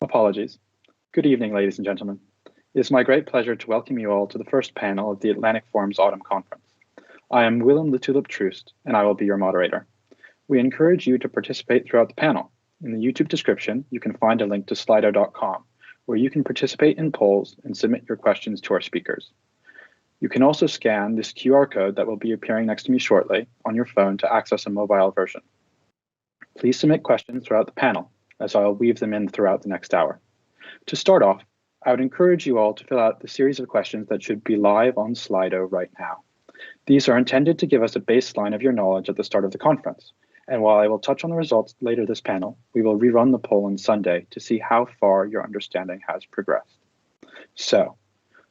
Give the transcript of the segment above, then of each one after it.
Apologies. Good evening, ladies and gentlemen. It is my great pleasure to welcome you all to the first panel of the Atlantic Forum's Autumn Conference. I am Willem the Tulip Troost, and I will be your moderator. We encourage you to participate throughout the panel. In the YouTube description, you can find a link to slido.com, where you can participate in polls and submit your questions to our speakers. You can also scan this QR code that will be appearing next to me shortly on your phone to access a mobile version. Please submit questions throughout the panel, as I'll weave them in throughout the next hour. To start off, I would encourage you all to fill out the series of questions that should be live on Slido right now. These are intended to give us a baseline of your knowledge at the start of the conference, and while I will touch on the results later this panel, we will rerun the poll on Sunday to see how far your understanding has progressed. So,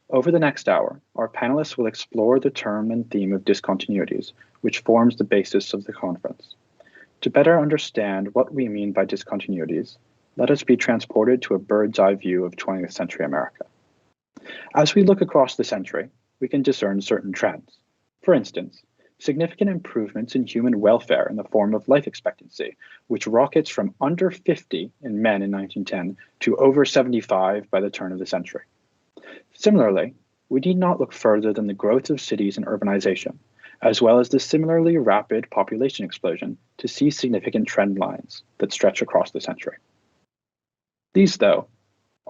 over the next hour, our panelists will explore the term and theme of discontinuities, which forms the basis of the conference. To better understand what we mean by discontinuities, let us be transported to a bird's eye view of 20th century America. As we look across the century, we can discern certain trends. For instance, significant improvements in human welfare in the form of life expectancy, which rockets from under 50 in men in 1910 to over 75 by the turn of the century. Similarly, we need not look further than the growth of cities and urbanization, as well as the similarly rapid population explosion, to see significant trend lines that stretch across the century. These, though,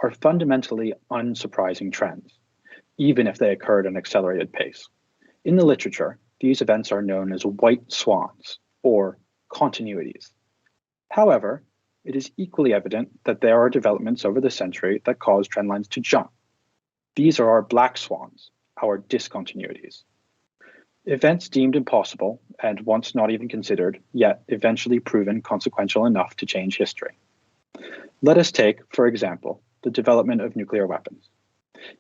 are fundamentally unsurprising trends, even if they occurred at an accelerated pace. In the literature, these events are known as white swans, or continuities. However, it is equally evident that there are developments over the century that cause trend lines to jump. These are our black swans, our discontinuities. Events deemed impossible, and once not even considered, yet eventually proven consequential enough to change history. Let us take, for example, the development of nuclear weapons.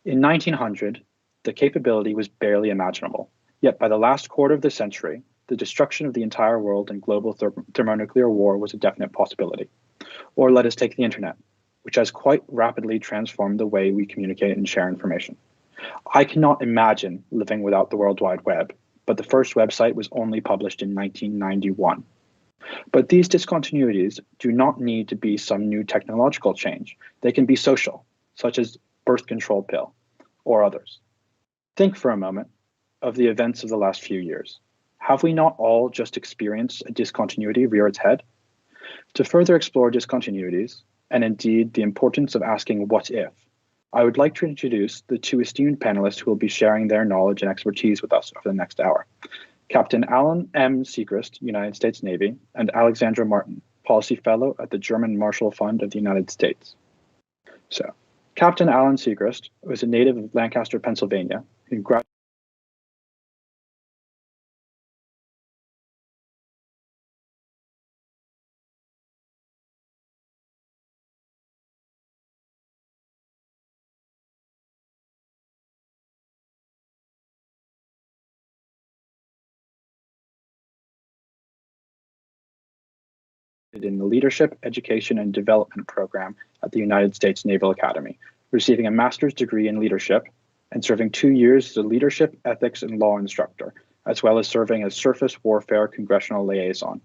In 1900, the capability was barely imaginable, yet by the last quarter of the century, the destruction of the entire world in global thermonuclear war was a definite possibility. Or let us take the internet, which has quite rapidly transformed the way we communicate and share information. I cannot imagine living without the World Wide Web, but the first website was only published in 1991. But these discontinuities do not need to be some new technological change. They can be social, such as birth control pill, or others. Think for a moment of the events of the last few years. Have we not all just experienced a discontinuity rear its head? To further explore discontinuities, and indeed the importance of asking what if, I would like to introduce the two esteemed panelists who will be sharing their knowledge and expertise with us over the next hour. Captain Alan M. Siegrist, United States Navy, and Alexandra Martin, Policy Fellow at the German Marshall Fund of the United States. So, Captain Alan Siegrist was a native of Lancaster, Pennsylvania, who graduated in the Leadership, Education, and Development program at the United States Naval Academy, receiving a master's degree in leadership and serving 2 years as a leadership, ethics, and law instructor, as well as serving as surface warfare congressional liaison.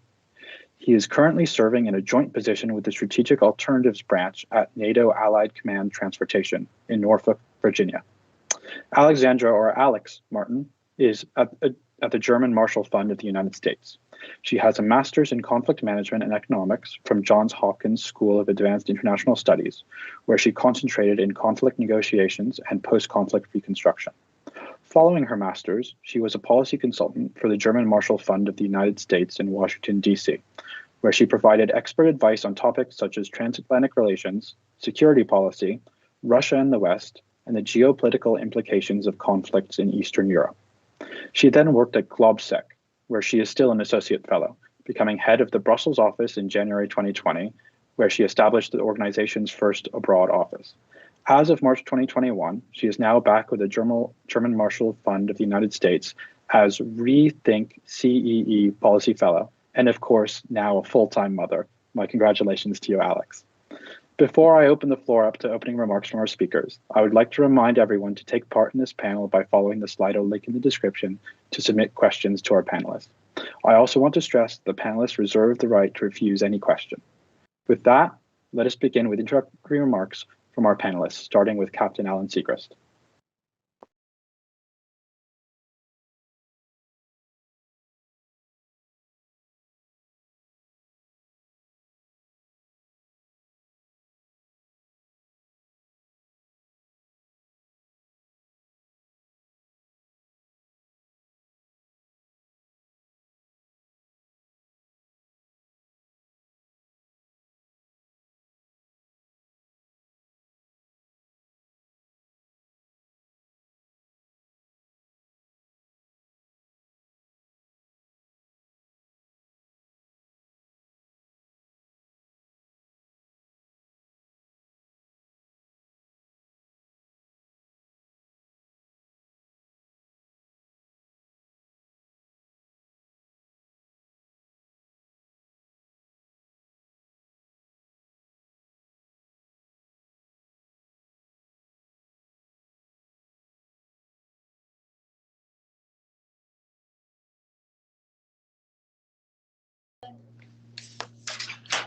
He is currently serving in a joint position with the Strategic Alternatives Branch at NATO Allied Command Transportation in Norfolk, Virginia. Alexandra, or Alex Martin, is at the German Marshall Fund of the United States. She has a master's in conflict management and economics from Johns Hopkins School of Advanced International Studies, where she concentrated in conflict negotiations and post-conflict reconstruction. Following her master's, she was a policy consultant for the German Marshall Fund of the United States in Washington, D.C., where she provided expert advice on topics such as transatlantic relations, security policy, Russia and the West, and the geopolitical implications of conflicts in Eastern Europe. She then worked at Globsec, where she is still an associate fellow, becoming head of the Brussels office in January 2020, where she established the organization's first abroad office. As of March 2021, she is now back with the German Marshall Fund of the United States as Rethink CEE Policy Fellow, and of course, now a full-time mother. My congratulations to you, Alex. Before I open the floor up to opening remarks from our speakers, I would like to remind everyone to take part in this panel by following the Slido link in the description to submit questions to our panelists. I also want to stress the panelists reserve the right to refuse any question. With that, Let us begin with introductory remarks from our panelists, starting with Captain Alan Segrist.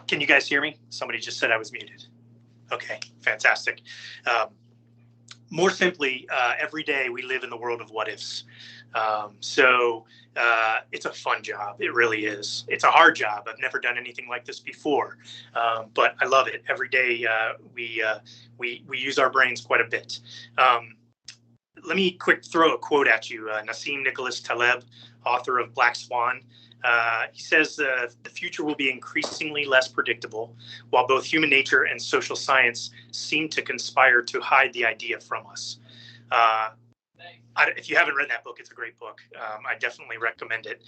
Can you guys hear me? Somebody just said I was muted. Okay, fantastic. More simply, every day we live in the world of what ifs. So it's a fun job. It really is. It's a hard job. I've never done anything like this before, but I love it. Every day we use our brains quite a bit. Let me quick throw a quote at you. Nassim Nicholas Taleb, author of Black Swan. He says the future will be increasingly less predictable, while both human nature and social science seem to conspire to hide the idea from us. If you haven't read that book, it's a great book. I definitely recommend it.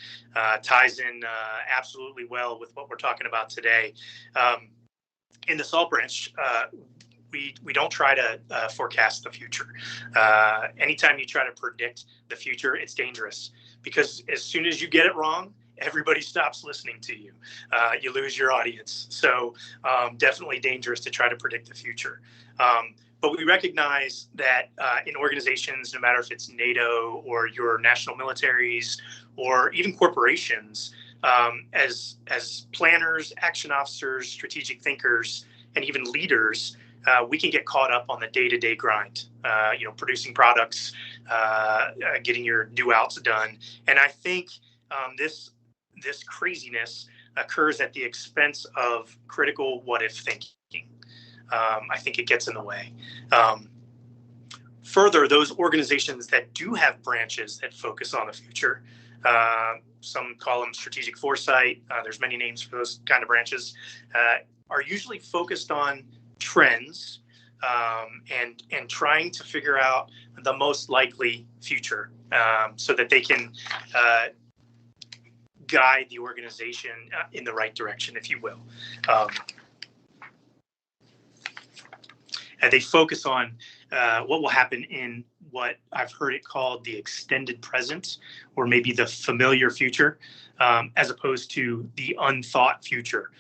Ties in absolutely well with what we're talking about today. In the Salt Branch, we don't try to forecast the future. Anytime you try to predict the future, it's dangerous, because as soon as you get it wrong, everybody stops listening to you. You lose your audience. So definitely dangerous to try to predict the future. But we recognize that in organizations, no matter if it's NATO or your national militaries or even corporations, as planners, action officers, strategic thinkers, and even leaders, we can get caught up on the day-to-day grind, producing products, getting your due outs done. And I think this craziness occurs at the expense of critical what-if thinking. I think it gets in the way. Further, those organizations that do have branches that focus on the future, some call them strategic foresight, there's many names for those kind of branches, are usually focused on trends and trying to figure out the most likely future so that they can guide the organization in the right direction, if you will. And they focus on what will happen in what I've heard it called the extended present, or maybe the familiar future, as opposed to the unthought future,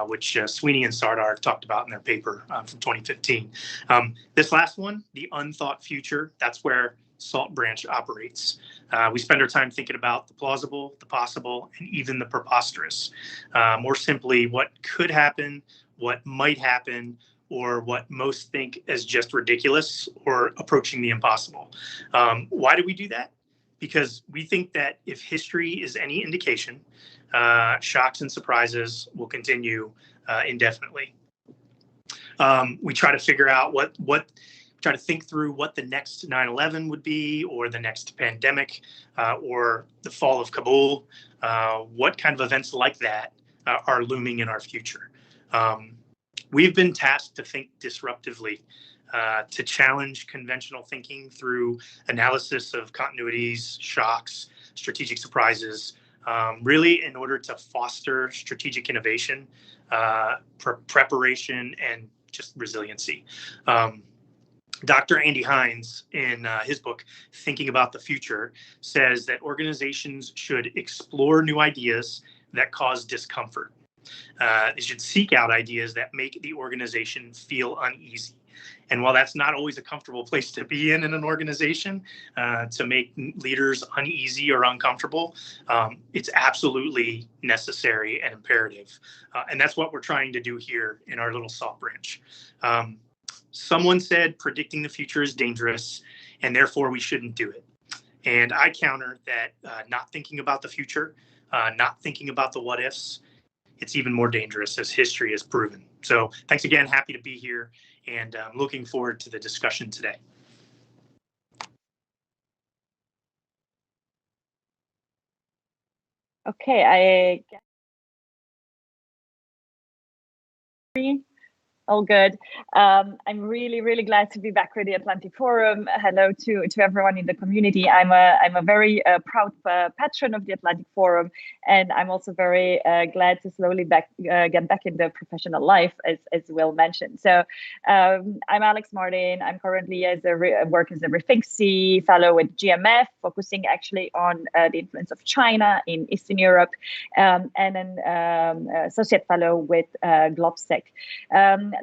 which Sweeney and Sardar talked about in their paper from 2015. This last one, the unthought future, that's where Salt Branch operates. We spend our time thinking about the plausible, the possible, and even the preposterous. More simply, what could happen, what might happen, or what most think as just ridiculous or approaching the impossible. Why do we do that? Because we think that if history is any indication, shocks and surprises will continue indefinitely. We try to figure out try to think through what the next 9/11 would be, or the next pandemic, or the fall of Kabul. What kind of events like that are looming in our future? We've been tasked to think disruptively, to challenge conventional thinking through analysis of continuities, shocks, strategic surprises, really in order to foster strategic innovation, preparation, and just resiliency. Dr. Andy Hines, in his book, Thinking About the Future, says that organizations should explore new ideas that cause discomfort. They should seek out ideas that make the organization feel uneasy. And while that's not always a comfortable place to be in an organization, to make leaders uneasy or uncomfortable, it's absolutely necessary and imperative. And that's what we're trying to do here in our little salt branch. Someone said predicting the future is dangerous, and therefore we shouldn't do it. And I counter that not thinking about the future, not thinking about the what ifs, it's even more dangerous, as history has proven. So thanks again. Happy to be here, and looking forward to the discussion today. Okay, I guess all good. I'm really glad to be back with the Atlantic Forum. Hello to everyone in the community. I'm a very proud patron of the Atlantic Forum, and I'm also very glad to slowly get back in the professional life, as Will mentioned. So I'm Alex Martin. I'm currently work as a Rethink fellow with GMF, focusing actually on the influence of China in Eastern Europe, and an associate fellow with GlobSec.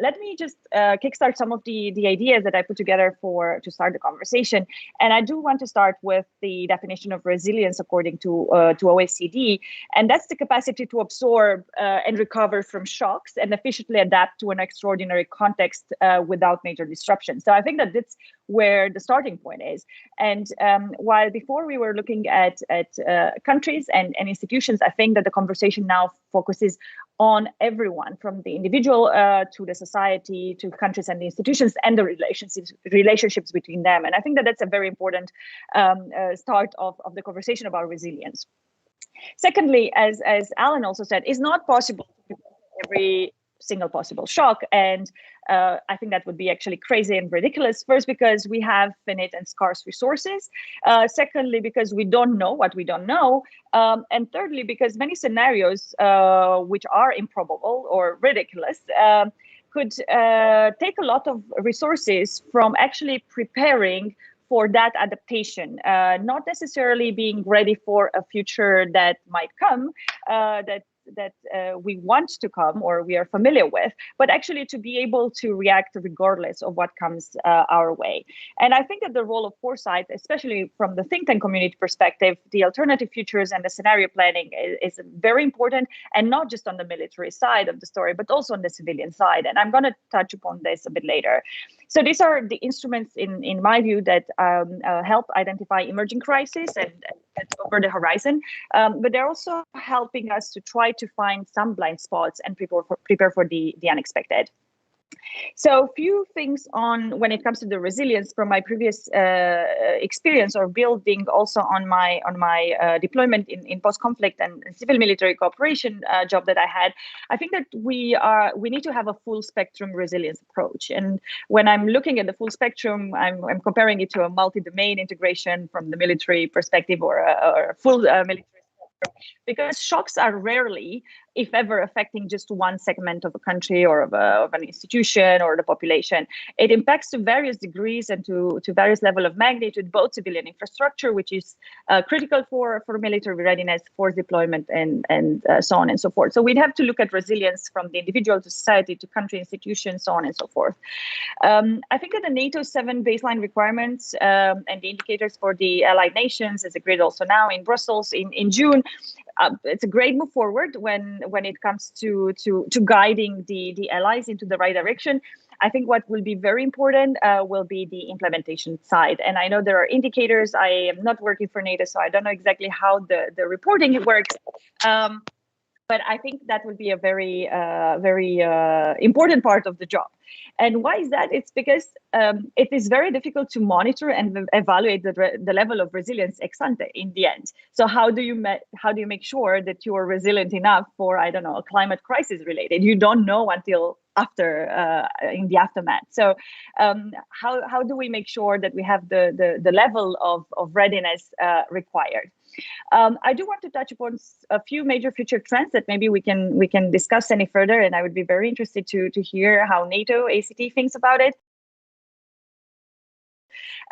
Let me just kickstart some of the ideas that I put together to start the conversation. And I do want to start with the definition of resilience according to OECD. And that's the capacity to absorb and recover from shocks and efficiently adapt to an extraordinary context without major disruption. So I think that that's where the starting point is. And while before we were looking at countries and institutions, I think that the conversation now focuses on everyone, from the individual to the society, to countries and the institutions, and the relationships between them. And I think that that's a very important start of the conversation about resilience. Secondly, as Alan also said, it's not possible to prevent every single possible shock. And I think that would be actually crazy and ridiculous. First, because we have finite and scarce resources. Secondly, because we don't know what we don't know. And thirdly, because many scenarios which are improbable or ridiculous could take a lot of resources from actually preparing for that adaptation, not necessarily being ready for a future that might come, that we want to come or we are familiar with, but actually to be able to react regardless of what comes our way. And I think that the role of Foresight, especially from the think tank community perspective, the alternative futures and the scenario planning is very important, and not just on the military side of the story, but also on the civilian side. And I'm going to touch upon this a bit later. So these are the instruments, in my view, that help identify emerging crises and over the horizon, but they're also helping us to try to find some blind spots and prepare for the unexpected. So few things on when it comes to the resilience from my previous experience, or building also on my deployment in post-conflict and civil military cooperation job that I had. I think that we need to have a full spectrum resilience approach. And when I'm looking at the full spectrum, I'm comparing it to a multi-domain integration from the military perspective, or a full military, because shocks are rarely, if ever, affecting just one segment of a country or of an institution or the population. It impacts to various degrees and to various level of magnitude, both civilian infrastructure, which is critical for military readiness, force deployment, and so on and so forth. So we'd have to look at resilience from the individual to society to country, institutions, so on and so forth. I think that the NATO 7 baseline requirements and the indicators for the allied nations is agreed also now in Brussels in June. It's a great move forward when it comes to guiding the allies into the right direction. I think what will be very important will be the implementation side. And I know there are indicators. I am not working for NATO, so I don't know exactly how the reporting works. But I think that will be a very important part of the job. And why is that? It's because it is very difficult to monitor and evaluate the level of resilience ex ante in the end. So how do you make sure that you are resilient enough for, I don't know, a climate crisis related? You don't know until after, in the aftermath. So how do we make sure that we have the level of readiness required? I do want to touch upon a few major future trends that maybe we can discuss any further, and I would be very interested to hear how NATO ACT thinks about it.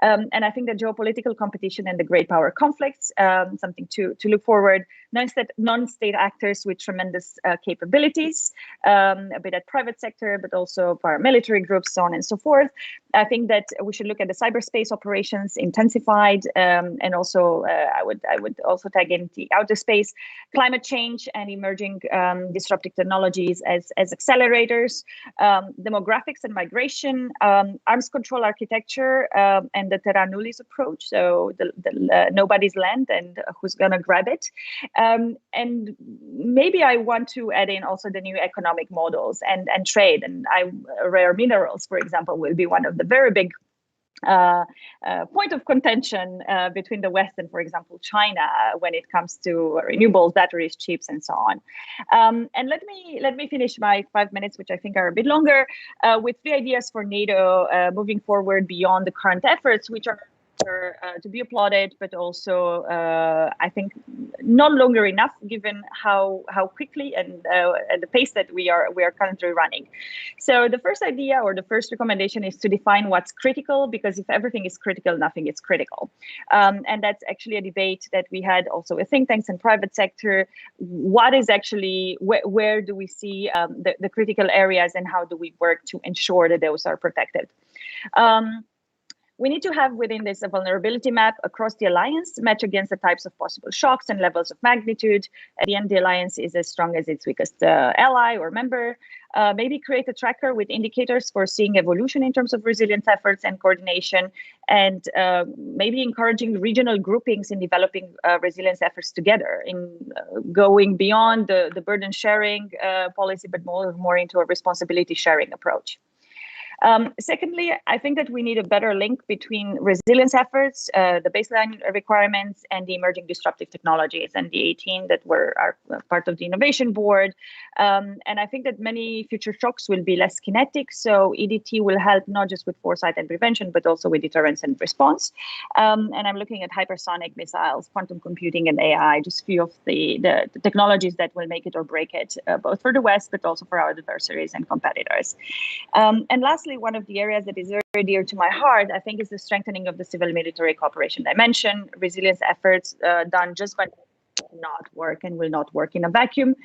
And I think that geopolitical competition and the great power conflicts, something to look forward. Non-state actors with tremendous capabilities, a bit at private sector, but also paramilitary groups, so on and so forth. I think that we should look at the cyberspace operations intensified, and also I would also tag in the outer space, climate change and emerging disruptive technologies as accelerators, demographics and migration, arms control architecture, and the terra nullius approach, so the nobody's land and who's gonna grab it. And maybe I want to add in also the new economic models and trade, and rare minerals, for example, will be one of the very big point of contention between the West and, for example, China when it comes to renewables, batteries, chips, and so on. And let me finish my 5 minutes, which I think are a bit longer, with 3 ideas for NATO moving forward beyond the current efforts, which are to be applauded, but also I think not longer enough, given how quickly and the pace that we are currently running. So the first idea or the first recommendation is to define what's critical, because if everything is critical, nothing is critical. And that's actually a debate that we had also with think tanks and private sector. What is actually, where do we see the critical areas, and how do we work to ensure that those are protected? We need to have within this a vulnerability map across the alliance, match against the types of possible shocks and levels of magnitude. At the end, the alliance is as strong as its weakest ally or member. Maybe create a tracker with indicators for seeing evolution in terms of resilience efforts and coordination, and maybe encouraging regional groupings in developing resilience efforts together, in going beyond the burden sharing policy, but more into a responsibility sharing approach. Secondly, I think that we need a better link between resilience efforts, the baseline requirements, and the emerging disruptive technologies, and the 18 that are part of the innovation board. And I think that many future shocks will be less kinetic, so EDT will help not just with foresight and prevention, but also with deterrence and response. And I'm looking at hypersonic missiles, quantum computing, and AI, just a few of the technologies that will make it or break it, both for the West, but also for our adversaries and competitors. And lastly, one of the areas that is very dear to my heart, I think, is the strengthening of the civil-military cooperation dimension. Resilience efforts done just by not work and will not work in a vacuum.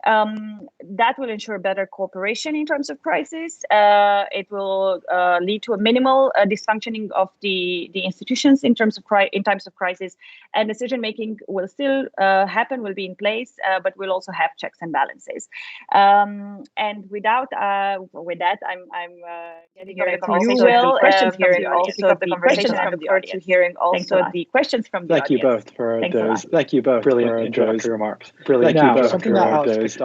That will ensure better cooperation in terms of crisis. It will lead to a minimal dysfunctioning of the institutions in times of crisis, and decision making will still happen, will be in place, but we'll also have checks and balances. And with that, I'm getting back to you, Will. Questions hearing also the conversation. I look forward to hearing also the questions from the audience. Thank you both for those. Thank you both. Brilliant introductory remarks. Brilliant. Now, something that Alex picked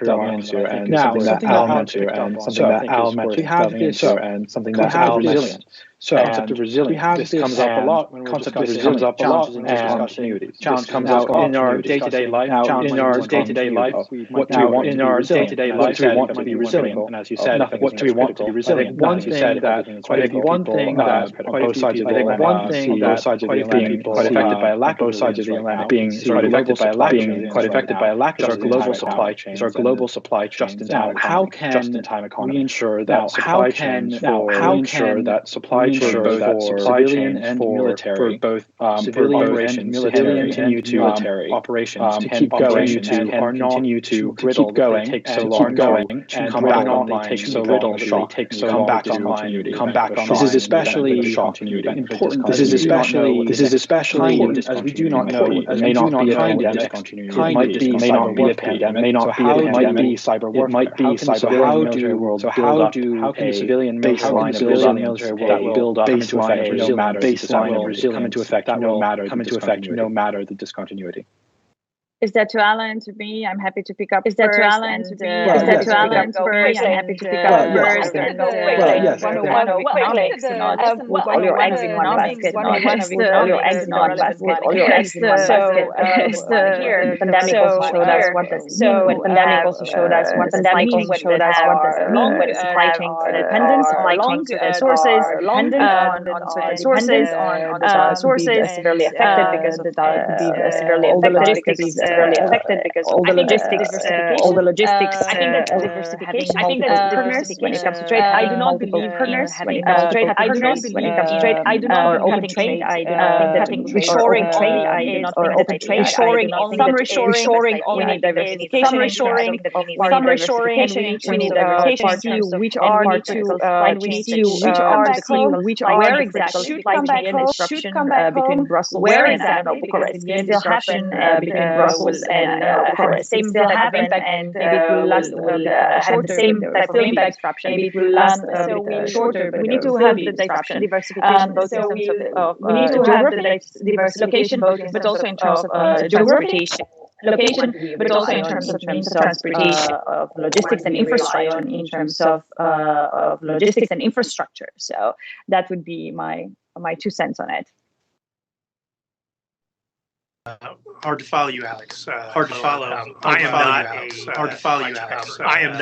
up on, and something that Al mentioned, and something that Al mentioned, and something that Al mentioned. So concept of resilience. This comes up a lot when we're discussing challenges and discontinuities. Challenge comes out in our day-to-day life. In our day-to-day life, what do we want in our day-to-day life? We want to be resilient. And as you said, what do we want to be resilient? One thing that quite a few both sides of the Atlantic, one thing that quite a few people quite affected by a lack of both sides of the Atlantic being quite affected by a lack of our global supply chains. Our global supply chains. Just-in-time. How can we ensure that supply chains for both civilian and military, for both civilian and military operations to keep going, continue to keep going, take so long, and come back online, take so long, come back online, come back online. This is especially important. This is especially important, as we do not know. It may not be a pandemic. It may not be a pandemic. May not be a pandemic. It might be cyber warfare. It might be cyber. So how can the civilian baseline of military world build up into effect no matter come into effect no matter the discontinuity? Is that to Alan, to me? I'm happy to pick up. Is that to Alan? To me? Is that to Alan first? I'm happy to pick up first. And put all your eggs in one basket. All your eggs in one basket. All your eggs in one basket. Here, pandemic also showed us what this means. When pandemic also showed us what this means. Showed us what this means. When supply chains are dependent, supply chains to sources, dependent on certain sources, on sources severely affected because of the severely affected because severely affected because all the logistics, I think that diversification, having multiple partners when it comes to trade, I do not believe in having multiple partners when it comes to trade. I do not open trade. I do not think that reshoring trade or open trade. Reshoring, some reshoring, we need diversification. Some reshoring, we need diversification. Which are the critical supply chains, which are the critical supply chain disruption between Brussels and Bucharest. This disruption between Brussels and Bucharest will still have impact, and maybe it will last have the same type of impact. Maybe it will last a bit shorter, but we need to have the diversification both in terms of diversification, but also in terms of geographication. Location, but also in terms of means of transportation, of logistics and infrastructure, in terms of logistics and infrastructure. So that would be my 2 cents on it. Hard to follow you, Alex. Hard to follow. I am not hard to follow you, Alex. I am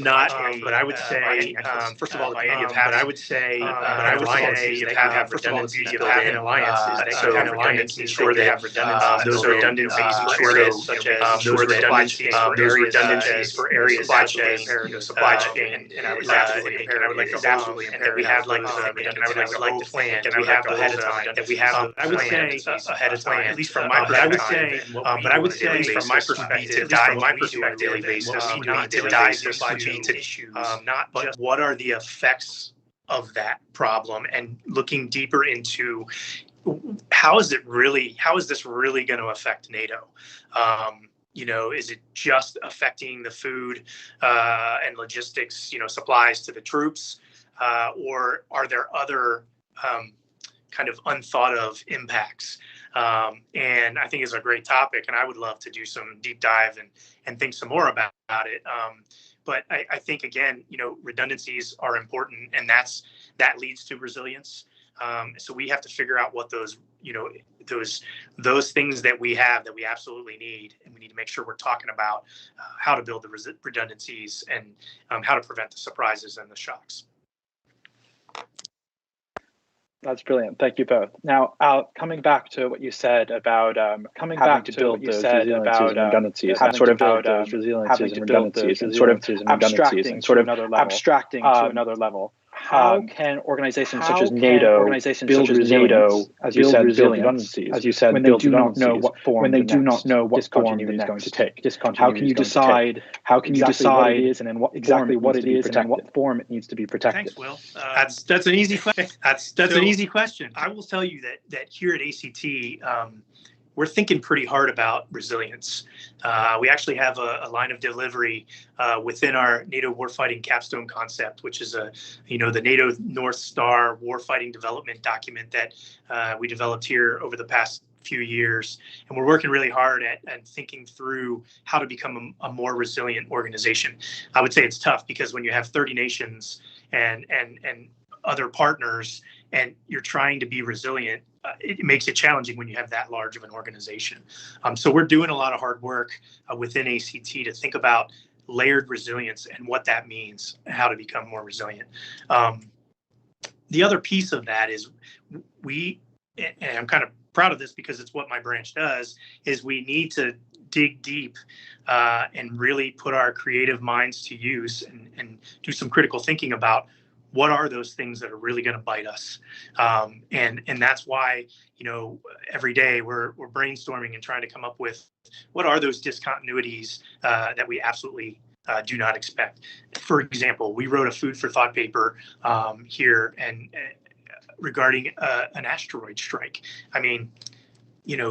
not. But I would say, first of all, the beauty of having. But I would say, alliances they have redundancies built in. Alliances they have redundancies. Ensure they have redundancies. Those redundancies for areas such as those redundancies for areas supply chain. And I would absolutely compare. I would like to absolutely compare. We have like and I would like the whole plan. We have ahead of time. That we have. I would say ahead of time. At least from my perspective, but I would say from my perspective, on a daily basis, we need to dive into issues, not just what are the effects of that problem, and looking deeper into how is this really going to affect NATO? Is it just affecting the food and logistics, supplies to the troops, or are there other kind of unthought of impacts? And I think it's a great topic, and I would love to do some deep dive and think some more about it. But I think, again, redundancies are important, and that leads to resilience. So we have to figure out what those things that we have that we absolutely need, and we need to make sure we're talking about how to build the redundancies and how to prevent the surprises and the shocks. That's brilliant. Thank you both. Now, coming back to what you said about having to build those redundancies, and sort of abstracting to another level. How can organizations such as NATO build resilience, as you said, when they do not know what form the discontinuity is going to take? How can you decide what it is and what form it needs to be protected? Thanks, Will. That's an easy question. That's an easy question. I will tell you that here at ACT, we're thinking pretty hard about resilience. We actually have a line of delivery within our NATO warfighting capstone concept, which is the NATO North Star warfighting development document that we developed here over the past few years. And we're working really hard at thinking through how to become a more resilient organization. I would say it's tough because when you have 30 nations and other partners and you're trying to be resilient, it makes it challenging when you have that large of an organization. So we're doing a lot of hard work within ACT to think about layered resilience and what that means, how to become more resilient. The other piece of that is and I'm kind of proud of this because it's what my branch does, is we need to dig deep and really put our creative minds to use and do some critical thinking about what are those things that are really going to bite us? And that's why, every day we're brainstorming and trying to come up with what are those discontinuities that we absolutely do not expect. For example, we wrote a food for thought paper here and regarding an asteroid strike. I mean,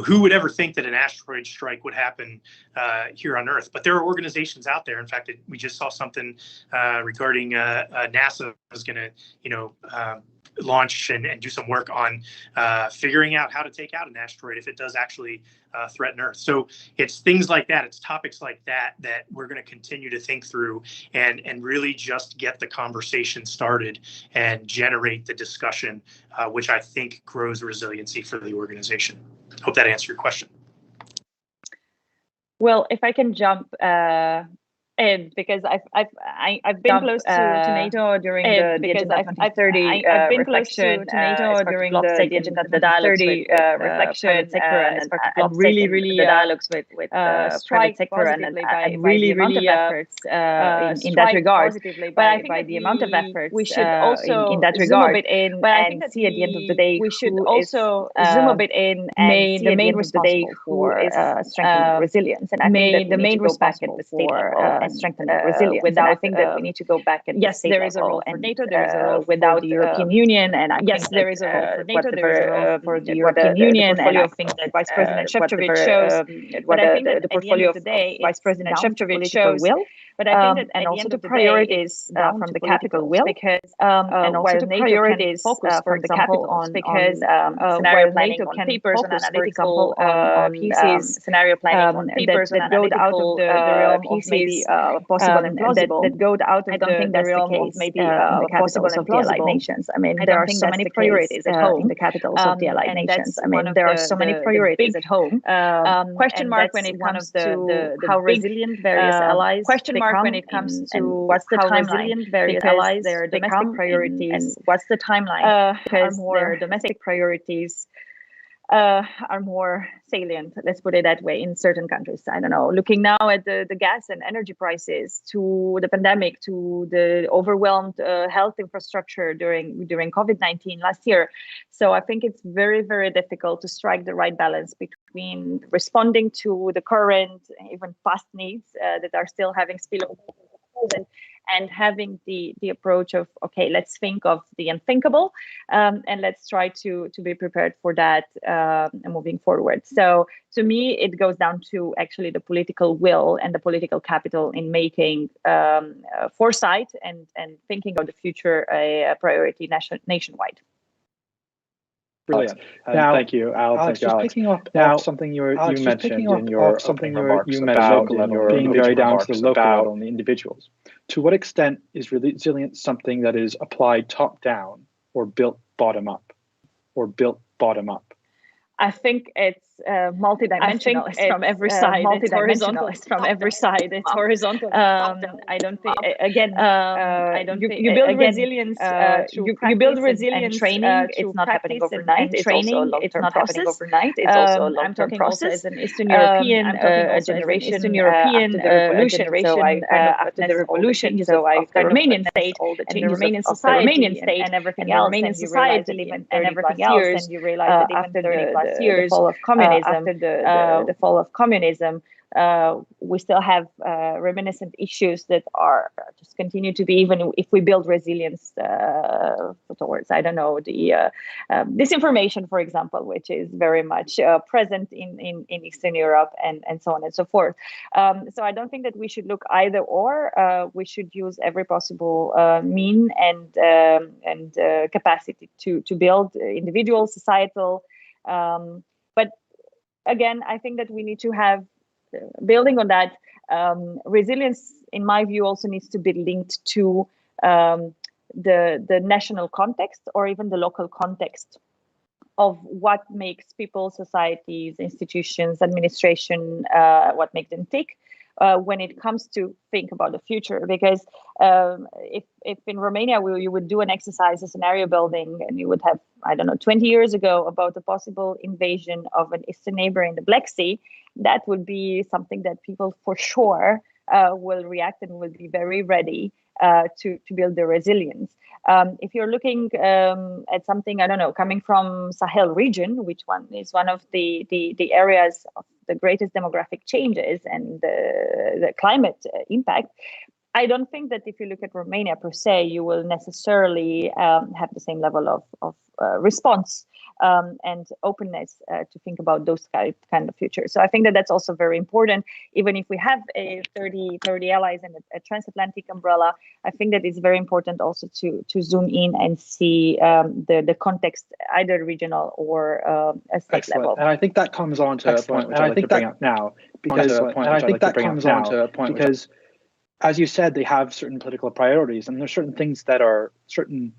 who would ever think that an asteroid strike would happen here on Earth? But there are organizations out there. In fact, we just saw something regarding NASA was going to, launch and do some work on figuring out how to take out an asteroid if it does actually threaten Earth. So it's things like that. It's topics like that we're going to continue to think through and really just get the conversation started and generate the discussion, which I think grows resiliency for the organization. Hope that answered your question. Well, if I can jump And because I've been close to NATO during the Agenda 2030 I've been close to NATO during the Agenda 2030 reflection sector, and I'm really the dialogues with private sector, and I'm really efforts in that regard. But I think by the amount of efforts we should also in that regard zoom a bit in, but I think that see at the end of the day we should also zoom a bit in and the main responsible for strengthening resilience, and I think that the main responsible for strengthening resilience. Without, I think that we need to go back at yes, the there is a role for NATO. There is a role without the European Union, and I yes, there is a role for NATO. There is a role for the European Union, and I think that Vice President Shevchevich shows. But I think that the portfolio of Vice President Shevchevich shows will. But I think that and also the priorities from the capital will, because and also the priorities focus, for example, on because scenario planning on papers and analytical pieces, scenario planning on papers that go out of the realm of maybe possible and plausible. That go out of the realm of maybe the capitals of the Allied Nations. I mean, there are so many priorities at home in the capitals of the Allied Nations. I mean, there are so many priorities at home. Question mark when it comes to how resilient various allies. Question mark when it comes to what's the timeline, various allies, their domestic priorities, and what's the timeline, because their domestic priorities are more salient, let's put it that way, in certain countries. I don't know, looking now at the gas and energy prices, to the pandemic, to the overwhelmed health infrastructure during COVID-19 last year. So I think it's very difficult to strike the right balance between responding to the current, even past needs that are still having spillover and having the approach of, okay, let's think of the unthinkable, and let's try to be prepared for that moving forward. So to me, it goes down to actually the political will and the political capital in making foresight and thinking of the future a priority nationwide. Brilliant. Now, thank you, Alex. Thank you, Alex. Picking up now something you mentioned in your remarks about being very down to the local level and the individuals. To what extent is resilience something that is applied top down or built bottom up, I think it's multidimensional. It's from every side. It's horizontal. It's from every side. It's horizontal. I don't think. Again, I don't think you build resilience. You build resilience and training. It's not happening overnight. It's also a long-term process. It's also a long-term process. As an Eastern European generation, Eastern European generation after the revolution. So after the Romanian state, and the Romanian society, and everything else, Romanian society, and everything else, and you realize that after the fall of communism, after the fall of communism, we still have reminiscent issues that are just continue to be, even if we build resilience towards, I don't know, the disinformation, for example, which is very much present in Eastern Europe and so on and so forth. So I don't think that we should look either or. We should use every possible mean and capacity to build individual, societal. But again, I think that we need to have, building on that, resilience, in my view, also needs to be linked to the national context or even the local context of what makes people, societies, institutions, administration, what makes them tick. When it comes to think about the future, because if in Romania you would do an exercise, a scenario building, and you would have, I don't know, 20 years ago about the possible invasion of an eastern neighbor in the Black Sea, that would be something that people for sure will react and will be very ready to build the resilience. If you're looking at something, I don't know, coming from Sahel region, which one is one of the areas of the greatest demographic changes and the climate impact, I don't think that if you look at Romania per se, you will necessarily have the same level of response and openness to think about those kind of futures. So I think that that's also very important. Even if we have a 30 allies and a transatlantic umbrella, I think that it's very important also to zoom in and see the context, either regional or a state Excellent. level. And I think that comes on to a point which I'd like to bring up now, because as you said, they have certain political priorities, and there's certain things that are certain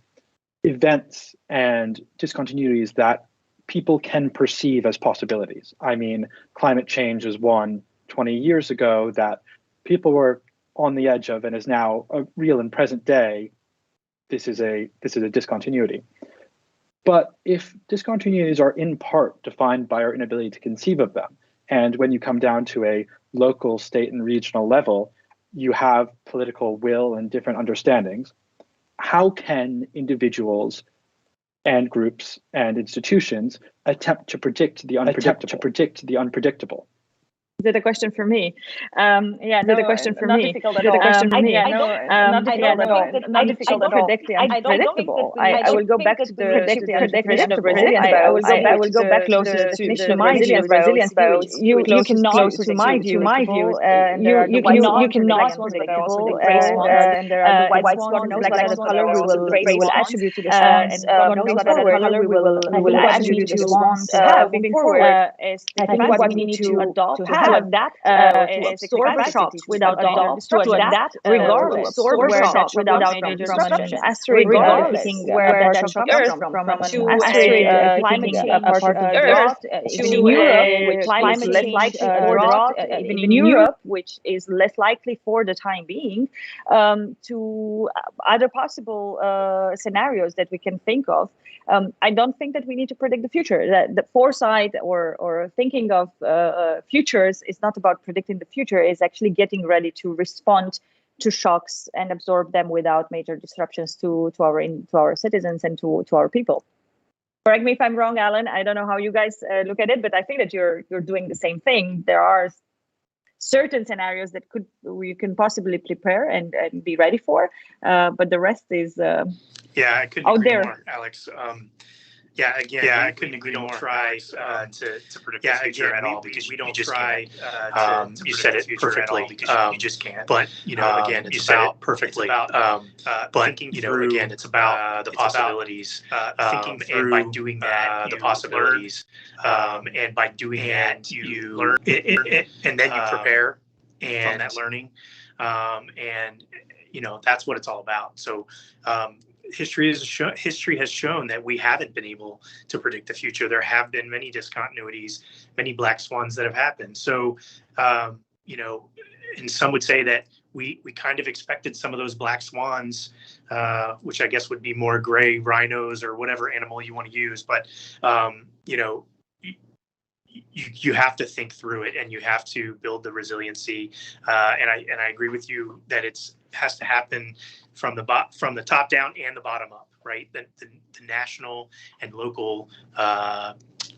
events and discontinuities that people can perceive as possibilities. I mean, climate change is one 20 years ago that people were on the edge of and is now a real and present day, this is a discontinuity. But if discontinuities are in part defined by our inability to conceive of them, and when you come down to a local, state, and regional level, you have political will and different understandings, how can individuals and groups and institutions attempt to predict the unpredictable? Is it a question for me? Yeah, no, a question for not me. difficult at Is it all. a question for me? Not difficult at all. Not difficult at all. Predict the unpredictable. I will go back to the definition of resilience. I will go back closer to the definition of resilience. You cannot, to my view, you cannot unpredictable. And there are the white swans, the black side of color. We will attribute to the swans. God knows what color we will attribute to the swans moving forward. I think what we need to adopt to have that to absorb shocks without adapt regardless, absorb shocks without major disruption, regardless where that shock comes from an asteroid, climate change, a part of the Earth, even in Europe, which climate change less likely for drought, even in Europe, which is less likely for the time being, to other possible scenarios that we can think of. I don't think that we need to predict the future. That the foresight or thinking of futures is not about predicting the future. It's actually getting ready to respond to shocks and absorb them without major disruptions to our citizens and to our people. Correct me if I'm wrong, Alan. I don't know how you guys look at it, but I think that you're doing the same thing. There are certain scenarios that we can possibly prepare and be ready for, but the rest is I couldn't agree more, Alex. I couldn't agree more. Try to predict the future at all because we don't try. You said it perfectly because you just can't. But again, it's about perfectly. But thinking through, again, it's about the possibilities. Thinking through, and by doing that, the possibilities. And by doing that, you learn, and then you prepare from that learning. And that's what it's all about. So. History has shown that we haven't been able to predict the future. There have been many discontinuities, many black swans that have happened. So, and some would say that we kind of expected some of those black swans, which I guess would be more gray rhinos or whatever animal you want to use. But, you have to think through it and you have to build the resiliency. And I agree with you that it has to happen from the top down and the bottom up, right? The national and local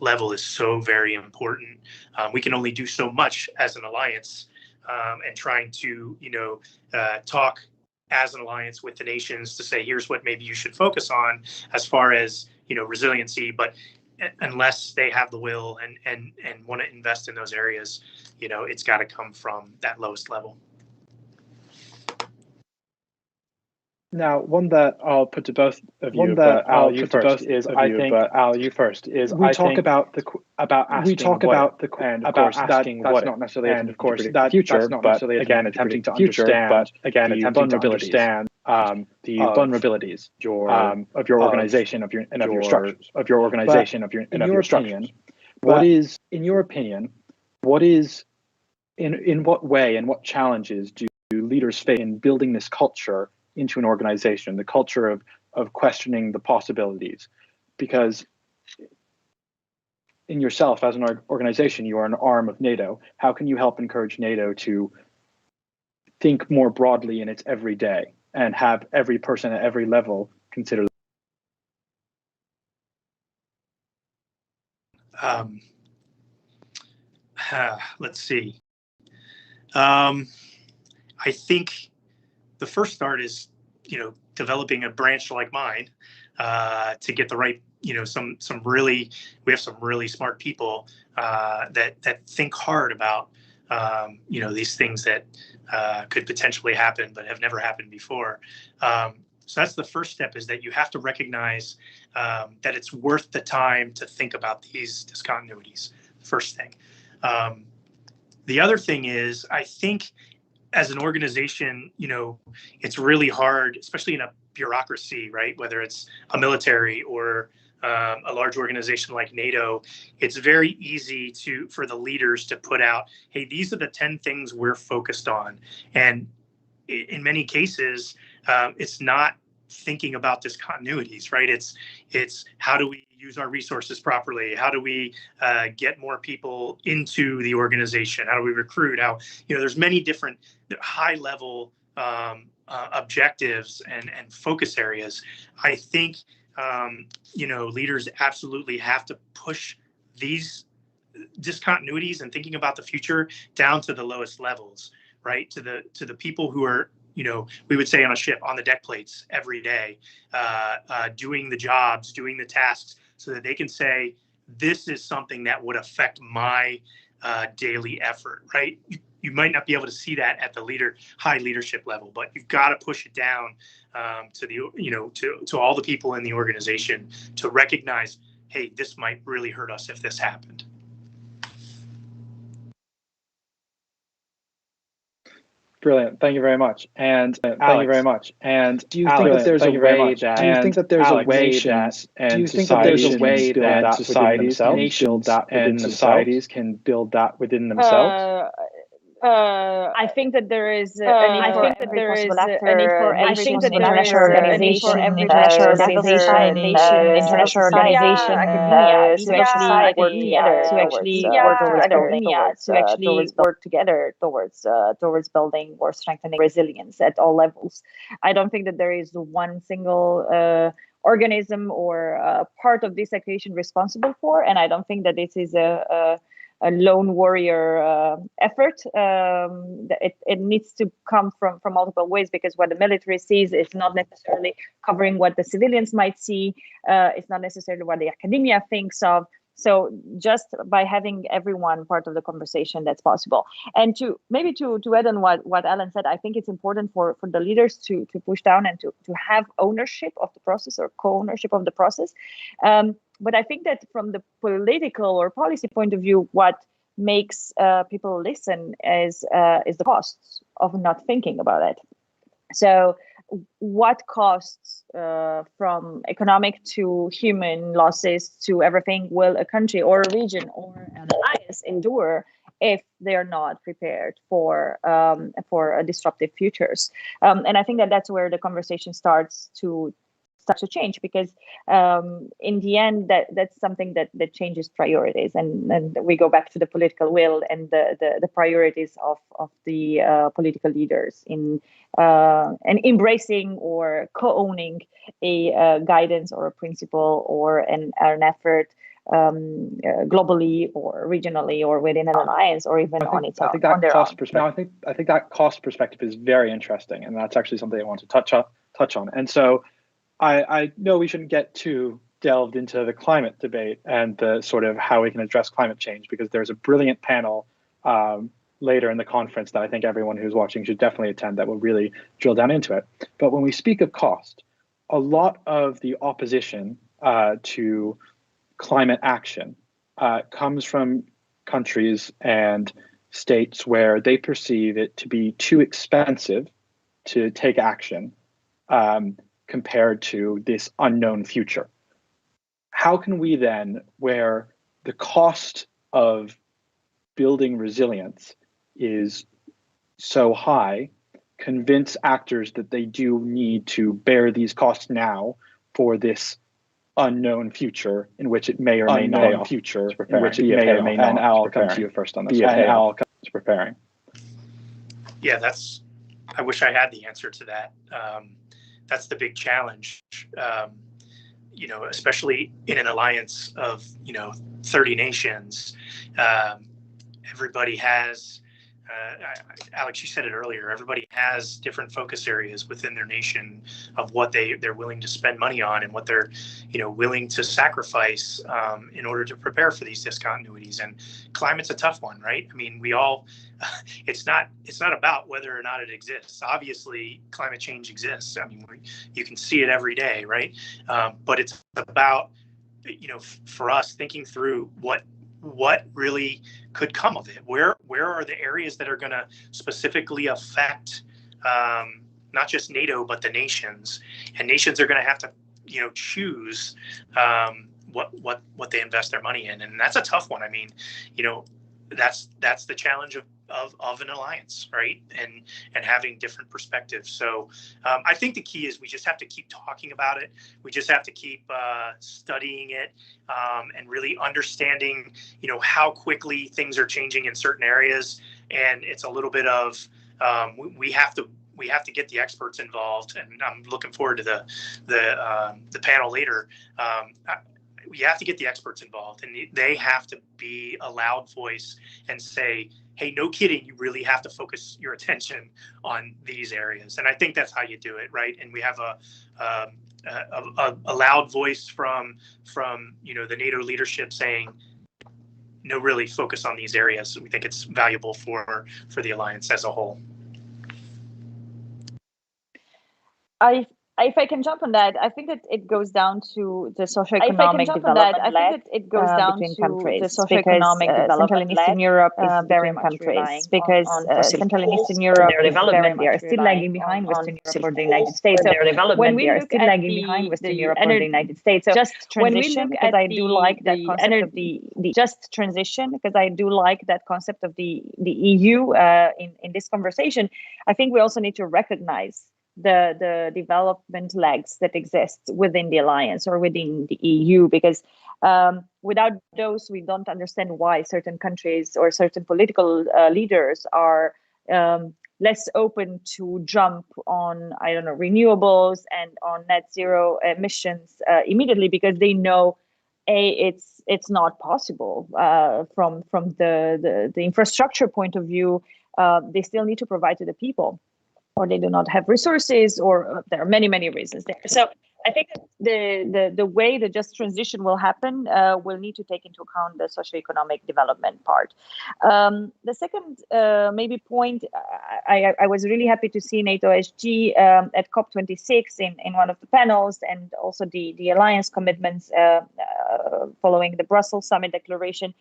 level is so very important. We can only do so much as an alliance, and trying to talk as an alliance with the nations to say, here's what maybe you should focus on as far as resiliency, but unless they have the will and want to invest in those areas, it's got to come from that lowest level. Now, one that I'll put to both of you, but Al, you first is I think. But Al, you first is we talk about asking what, not necessarily, and of course that future, but again attempting to understand, but again attempting to understand the vulnerabilities of your organization, of your structures, of your organization, of your structures. What is, in your opinion, in what way and what challenges do leaders face in building this culture into an organization, the culture of questioning the possibilities? Because in yourself as an organization, you are an arm of NATO. How can you help encourage NATO to think more broadly in its everyday and have every person at every level consider? Let's see. I think the first start is, developing a branch like mine to get the right, we have some really smart people that think hard about, these things that could potentially happen but have never happened before. So that's the first step, is that you have to recognize that it's worth the time to think about these discontinuities. First thing. The other thing is, I think as an organization, it's really hard, especially in a bureaucracy, right? Whether it's a military or a large organization like NATO, it's very easy for the leaders to put out, hey, these are the 10 things we're focused on. And in many cases, it's not thinking about discontinuities, right? It's how do we use our resources properly? How do we get more people into the organization? How do we recruit? How, there's many different high level objectives and focus areas. I think, leaders absolutely have to push these discontinuities and thinking about the future down to the lowest levels, right? To the people who are, we would say on a ship, on the deck plates every day, doing the jobs, doing the tasks, so that they can say, this is something that would affect my daily effort, right? You might not be able to see that at the high leadership level, but you've got to push it down to the, to all the people in the organization to recognize, hey, this might really hurt us if this happened. Brilliant. Thank you very much. And thank you very much. And do you think that there's a way that do you think that there's a way that do you think that there's a way that societies can build that within themselves? I think that there is a need for international organization, academia, to actually work together towards building or strengthening resilience at all levels. I don't think that there is one single organism or part of this equation responsible for, and I don't think that this is a lone warrior effort. It needs to come from multiple ways, because what the military sees is not necessarily covering what the civilians might see. It's not necessarily what the academia thinks of. So just by having everyone part of the conversation, that's possible. And to add on what Alan said, I think it's important for the leaders to push down and to have ownership of the process, or co-ownership of the process. But I think that from the political or policy point of view, what makes people listen is the costs of not thinking about it. So what costs, from economic to human losses to everything, will a country or a region or an alliance endure if they're not prepared for disruptive futures? And I think that that's where the conversation starts to change, because in the end, that's something that changes priorities, and we go back to the political will and the priorities of the political leaders in and embracing or co-owning a guidance or a principle or an effort globally or regionally or within an alliance or even on its own. I think that cost perspective is very interesting, and that's actually something I want to touch on. And so I know we shouldn't get too delved into the climate debate and the sort of how we can address climate change, because there's a brilliant panel later in the conference that I think everyone who's watching should definitely attend that will really drill down into it. But when we speak of cost, a lot of the opposition to climate action comes from countries and states where they perceive it to be too expensive to take action compared to this unknown future. How can we then, where the cost of building resilience is so high, convince actors that they do need to bear these costs now for this unknown future in which it may or may not pay off? And I'll come to you first on this. Preparing. Yeah, I wish I had the answer to that. That's the big challenge, especially in an alliance of, 30 nations. Everybody has, Alex, you said it earlier, everybody has different focus areas within their nation of what they're willing to spend money on and what they're, willing to sacrifice in order to prepare for these discontinuities. And climate's a tough one, right? I mean, it's not about whether or not it exists. Obviously, climate change exists. I mean, you can see it every day, right? But it's about, for us thinking through what really could come of it. Where are the areas that are going to specifically affect not just NATO but the nations? And nations are going to have to choose what they invest their money in, and that's a tough one. I mean, that's the challenge of an alliance, right? And having different perspectives. So I think the key is we just have to keep talking about it. We just have to keep studying it and really understanding, how quickly things are changing in certain areas. And it's a little bit of we have to get the experts involved. And I'm looking forward to the panel later. We have to get the experts involved, and they have to be a loud voice and say, hey, no kidding, you really have to focus your attention on these areas. And I think that's how you do it, right? And we have a loud voice from the NATO leadership saying, no, really focus on these areas. We think it's valuable for the alliance as a whole. If I can jump on that, I think that it goes down to the socioeconomic development between countries. The socioeconomic development Central and Eastern Europe is very much countries because Central and Eastern Europe they are still lagging behind Western Europe or the United States. So when we look at lagging behind Western Europe or the United States, so just transition, because I do like that concept of the just transition, because I do like that concept of the EU in this conversation. I think we also need to recognize the development lags that exist within the alliance or within the EU, because without those, we don't understand why certain countries or certain political leaders are less open to jump on, renewables and on net zero emissions immediately, because they know it's not possible from the infrastructure point of view. They still need to provide to the people, or they do not have resources, or there are many reasons there. So I think the way the just transition will happen will need to take into account the socioeconomic development part. The second maybe point, I was really happy to see NATO SG at COP26 in one of the panels, and also the alliance commitments following the Brussels summit declaration.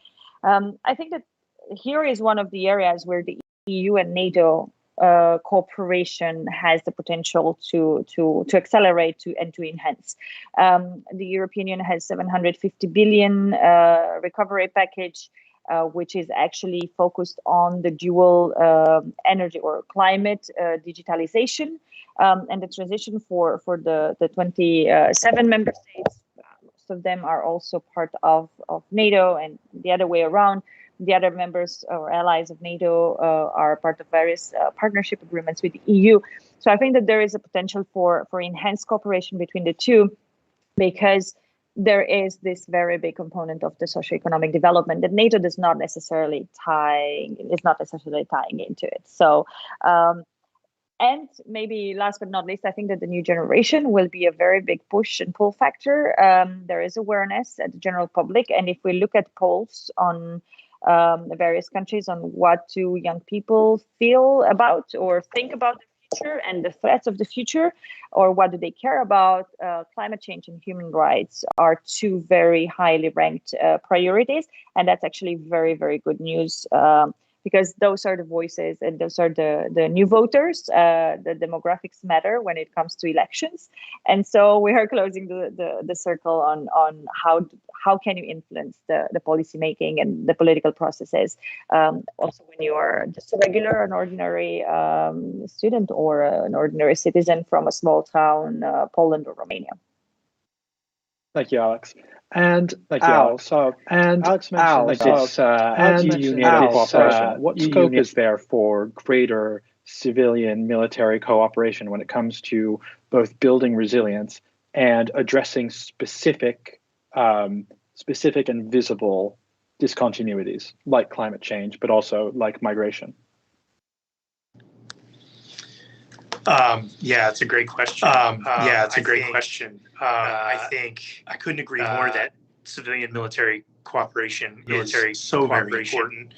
I think that here is one of the areas where the EU and NATO cooperation has the potential to accelerate and to enhance. The European Union has 750 billion recovery package, which is actually focused on the dual energy or climate digitalization and the transition for the 27 member states. Most of them are also part of NATO, and the other way around. The other members or allies of NATO are part of various partnership agreements with the EU. So I think that there is a potential for enhanced cooperation between the two, because there is this very big component of the socioeconomic development that NATO is not necessarily tying into it. So, and maybe last but not least, I think that the new generation will be a very big push and pull factor. There is awareness at the general public, and if we look at polls on the various countries on what do young people feel about or think about the future and the threats of the future, or what do they care about, climate change and human rights are two very highly ranked priorities. And that's actually very, very good news, because those are the voices and those are the new voters. The demographics matter when it comes to elections. And so we are closing the circle on how can you influence the policy making and the political processes, also when you are just a regular, an ordinary student or an ordinary citizen from a small town, Poland or Romania. Thank you, Alex. And Alex mentioned this. How do you NATO cooperation? What scope is there for greater civilian military cooperation when it comes to both building resilience and addressing specific and visible discontinuities like climate change, but also like migration? Yeah, it's a great question. I think I couldn't agree more that civilian military cooperation is so very important.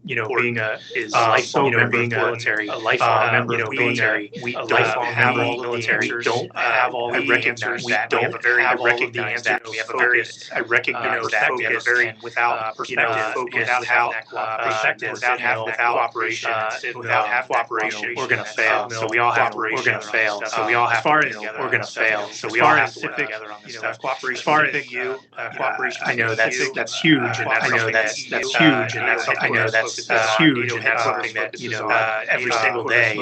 Being a lifelong member of military, a lifelong member of military, we don't have all of the answers. Don't have all the answers. We don't have all of the answers. We have a very, I recognize that we have a very without perspective, without perspective, without cooperation, without cooperation, we're gonna fail. So we all have to. We're gonna fail. So we all have to. We're gonna fail. So we all have to work together on this stuff. Cooperation. As far as you, cooperation. I know that's that's huge, and I know that's huge, and I know that's huge, and that's something that every single day,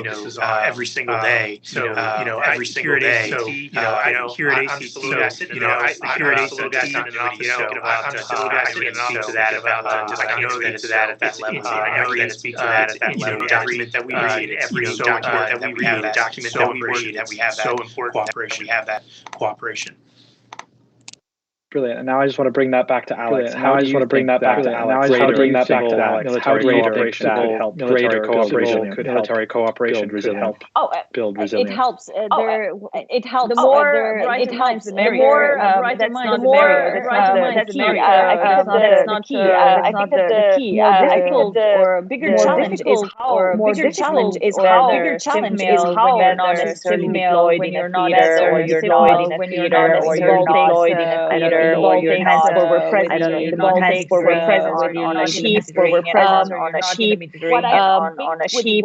every single day. So every single day. So I know here at ACT, here at ACT, I'm still guys sitting in an office to that about I know that to that at that level. I know that speak to that at that level. Document that we read, every document that we read, document that we read, that we have that cooperation. We have that cooperation. Brilliant. And now I just want to bring that back to Alex. How do you bring that back to Alex? Now I just want to bring that back to Alex. How do you think that military cooperation could help build resilience? It helps. It helps. The more it helps. The more that's not the barrier. That's not the key. That's not the key. I think that the key. More difficult or bigger challenge is how bigger challenge is how you're not necessarily deployed in a theater, or you're not in a theater, or you're not deployed in a theater, or you're not, I don't know, in the Baltics, where we're present on a ship, where we're present on a ship, on a ship.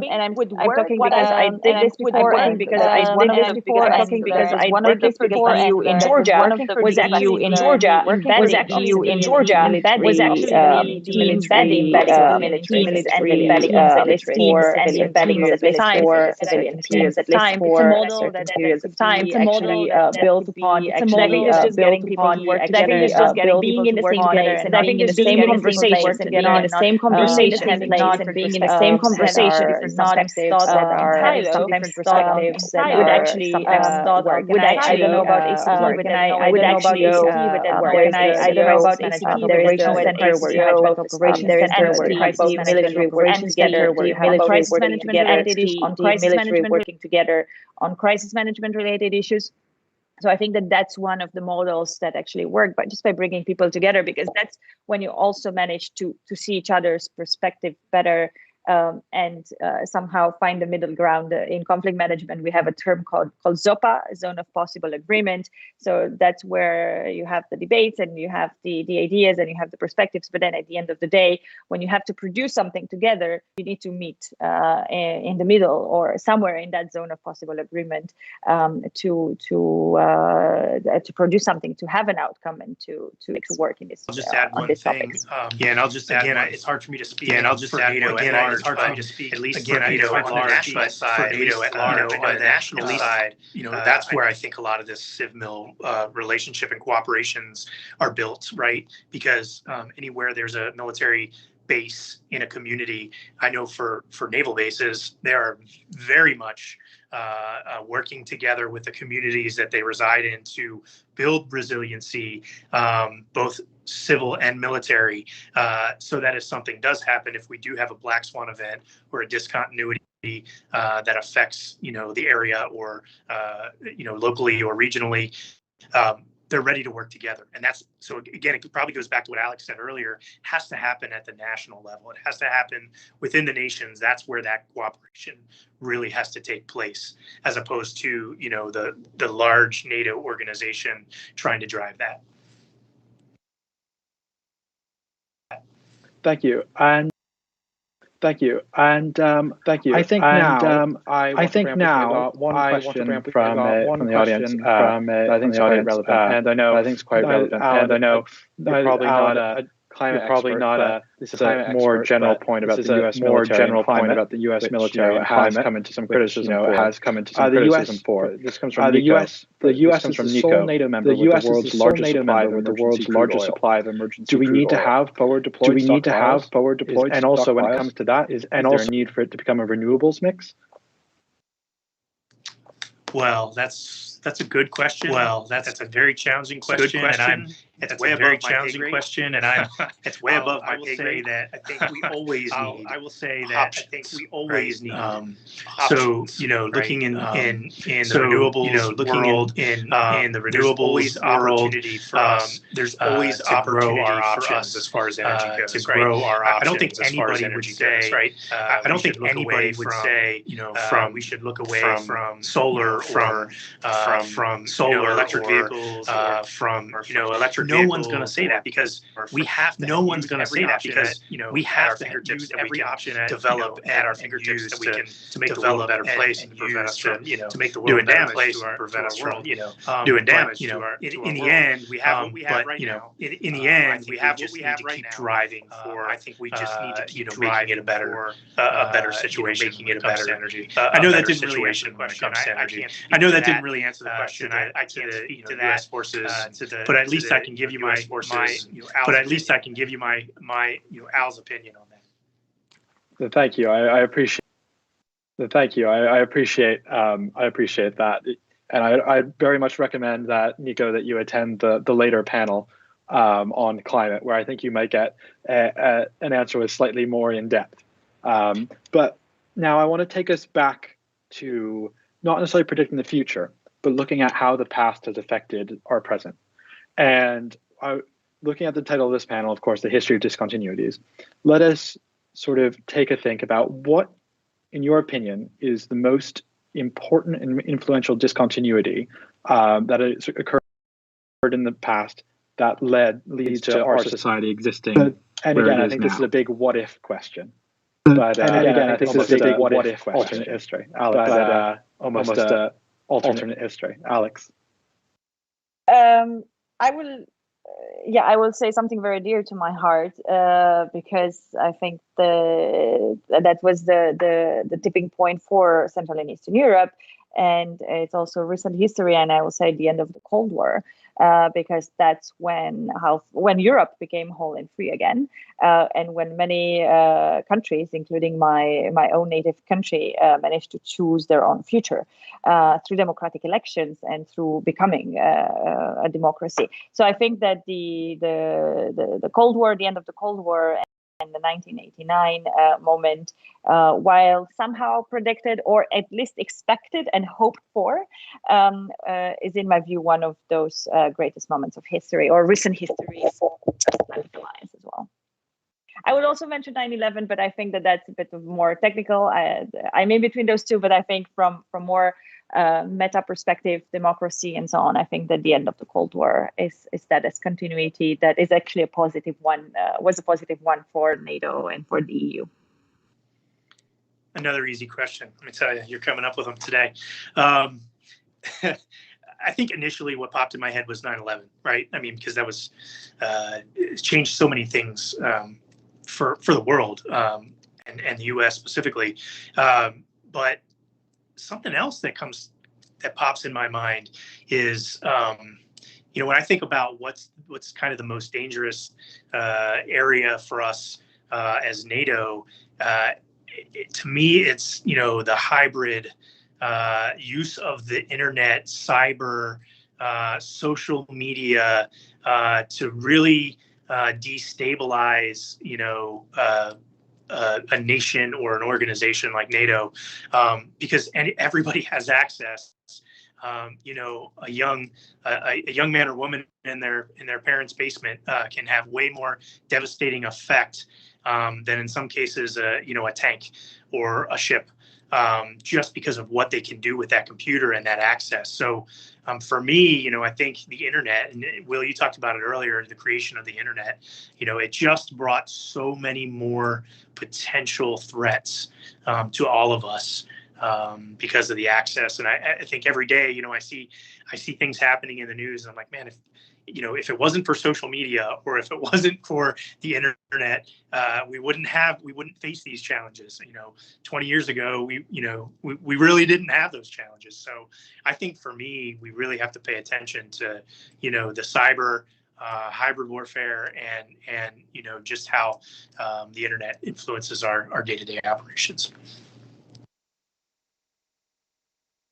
And I'm talking because I did this before, and because I did this before, and because I did this with the EU in Georgia, was actually in Georgia, was actually in Georgia, was actually teams embedding militaries and militaries for civilian periods at least for certain periods of time, actually built upon, built upon work together, being in the same place, and being in the same conversation, and being in the same conversation, and being in the same conversation, different perspectives that are sometimes perspectives that would actually work. I don't know about ACT, but I would actually with that work. I don't know about ACT. There is no center where you have both operations center where you have both military operations together, where you have both crisis management related issues, on military working together on crisis management related issues. So I think that that's one of the models that actually work, but just by bringing people together, because that's when you also manage to see each other's perspective better, and somehow find the middle ground. In conflict management, we have a term called ZOPA, Zone of Possible Agreement. So that's where you have the debates and you have the ideas and you have the perspectives. But then at the end of the day, when you have to produce something together, you need to meet in the middle or somewhere in that zone of possible agreement to produce something, to have an outcome, and to work in this. I'll just add one thing. And I'll just add again, it's hard for me to speak. And I'll just add NATO again. It's hard for me to speak, at least again, on the national side, NATO at large, on the national side, that's where I think a lot of this civ-mil relationship and cooperations are built, right? Because anywhere there's a military base in a community, I know for naval bases, they are very much working together with the communities that they reside in to build resiliency, both civil and military, so that if something does happen, if we do have a black swan event or a discontinuity that affects, the area or, locally or regionally, they're ready to work together. And that's, so again, it probably goes back to what Alex said earlier, it has to happen at the national level. It has to happen within the nations. That's where that cooperation really has to take place, as opposed to, the large NATO organization trying to drive that. Thank you. And thank you. And thank you. I think now I think now one question from the audience. I think it's quite relevant, and I know it's quite relevant, and I know you're probably not a climate expert. This is a more general point about the U.S. military. Has come into some criticism. For this comes from the U.S. The U.S. comes from NATO. The U.S. is the world's largest supply of emergency. Do we need to have forward deployed? And also, when it comes to that, is there a need for it to become a renewables mix? Well, that's a good question. Well, that's a very challenging question, and it's way above my pay grade. It's way above my pay grade. That I think we always need. I will say that I think we always need. So looking in the renewables world, in the renewables opportunity for us. There's always opportunity for us as far as energy goes. To grow our options. I don't think anybody would say, right? I don't think anybody would say, from we should look away from solar or from from solar, electric vehicles, from electric vehicles. No one's going to say that because we have to. No one's going to say that because we have to use every option at develop at our fingertips that we can to make the world a better place and prevent us from to make the world a better place and prevent us from doing damage to our. In the end, we have what we have right now. In the end, we have what we have right now. Driving for. I think we just need to keep making it a better situation, making it a better energy. I know that didn't really answer the question. I know that didn't really answer the question. I can't speak to the U.S. forces, but at least I can give you my but at least I can give you my Al's opinion on that. Thank you. I appreciate. Thank you. I appreciate that, and I very much recommend that, Nico, that you attend the later panel on climate, where I think you might get an answer with slightly more in depth. But now I want to take us back to not necessarily predicting the future, but looking at how the past has affected our present. And looking at the title of this panel, of course, the history of discontinuities, let us sort of take a think about what, in your opinion, is the most important and influential discontinuity that has occurred in the past that leads to our society existing. And again, I think this is a big what if question. But again, I think this is a big what if question. Alternate history, Alex. But almost alternate history, Alex. I will say something very dear to my heart because I think that was the tipping point for Central and Eastern Europe, and it's also recent history, and I will say the end of the Cold War. Because that's when Europe became whole and free again, and when many countries, including my own native country, managed to choose their own future through democratic elections and through becoming a democracy. So I think that the Cold War, the end of the Cold War, and the 1989 moment, while somehow predicted or at least expected and hoped for, is in my view one of those greatest moments of history or recent history for transatlantic alliance as well. I would also mention 9/11, but I think that that's a bit more technical. I'm in between those two, but I think from more meta perspective, democracy and so on, I think that the end of the Cold War is that as continuity that is actually a positive one, was a positive one for NATO and for the EU. Another easy question. Let me tell you, you're coming up with them today. I think initially what popped in my head was 9/11, right? I mean, because that was it changed so many things for the world and the U.S. specifically. But something else that pops in my mind is, when I think about what's kind of the most dangerous area for us as NATO, to me, it's the hybrid use of the internet, cyber, social media to really destabilize, a nation or an organization like NATO, because everybody has access. A young man or woman in their parents' basement can have way more devastating effect than in some cases, a tank or a ship, just because of what they can do with that computer and that access. So for me, I think the internet, and Will, you talked about it earlier, the creation of the internet, it just brought so many more potential threats to all of us because of the access. And I think every day, I see things happening in the news, and I'm like, man, if it wasn't for social media or if it wasn't for the internet, we wouldn't face these challenges. 20 years ago, we really didn't have those challenges. So I think for me, we really have to pay attention to, the cyber hybrid warfare and just how the internet influences our day-to-day operations.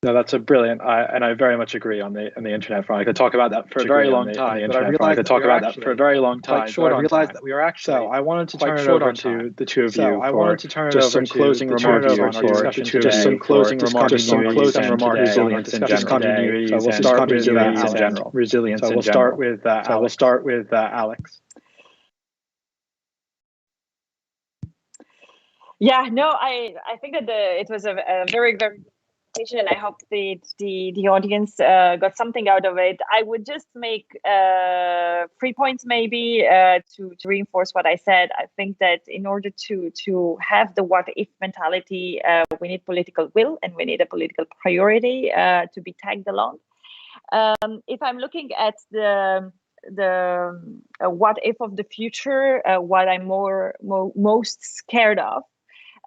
No, that's a brilliant, and I very much agree on the internet front. I could talk about that for a very long time, but I realized that we are actually. So I wanted to turn it over to the two of you for just some closing remarks on our discussion today. Just some closing remarks on resilience in general. So we'll start with resilience in general. So we'll start with Alex. Yeah, no, I think that it was a very, very And I hope the audience got something out of it. I would just make 3 points maybe to reinforce what I said. I think that in order to have the what if mentality, we need political will and we need a political priority to be tagged along. If I'm looking at the what if of the future, what I'm most scared of,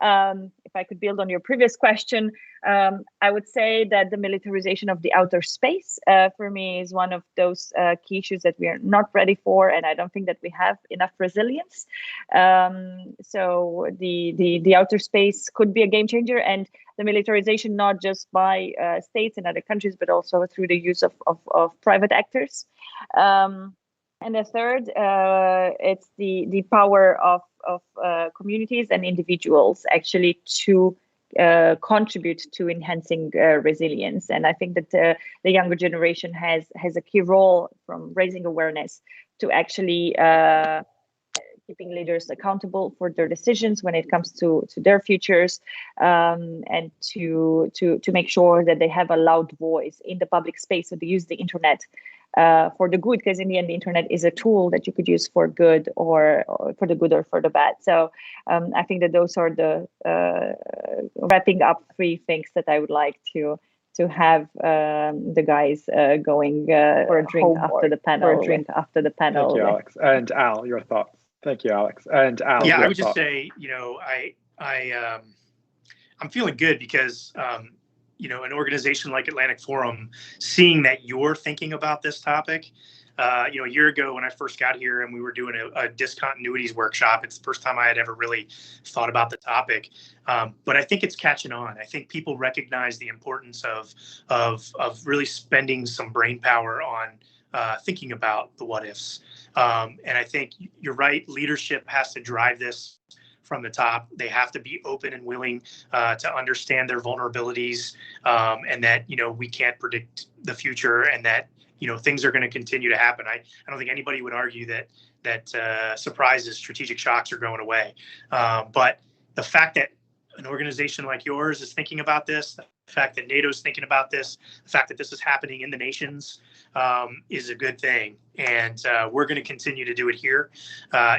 if I could build on your previous question, I would say that the militarization of the outer space for me is one of those key issues that we are not ready for, and I don't think that we have enough resilience. So the outer space could be a game changer, and the militarization not just by states and other countries, but also through the use of private actors. And the third, it's the power of communities and individuals actually to contribute to enhancing resilience. And I think that the younger generation has a key role from raising awareness to actually keeping leaders accountable for their decisions when it comes to their futures, and to make sure that they have a loud voice in the public space. So they use the internet for the good, because in the end, the internet is a tool that you could use for good or for the good or for the bad. So I think that those are the wrapping up 3 things that I would like to have the guys going for a drink after the panel. Thank you, Alex. And Al, your thoughts. Thank you, Alex. And Al, yeah, I would just say, I'm feeling good because an organization like Atlantic Forum, seeing that you're thinking about this topic. A year ago when I first got here and we were doing a discontinuities workshop, it's the first time I had ever really thought about the topic. But I think it's catching on. I think people recognize the importance of really spending some brain power on thinking about the what ifs. And I think you're right. Leadership has to drive this from the top. They have to be open and willing to understand their vulnerabilities, and that, we can't predict the future, and that, things are going to continue to happen. I don't think anybody would argue that surprises, strategic shocks are going away. But the fact that an organization like yours is thinking about this, the fact that NATO is thinking about this, the fact that this is happening in the nations is a good thing. And we're going to continue to do it here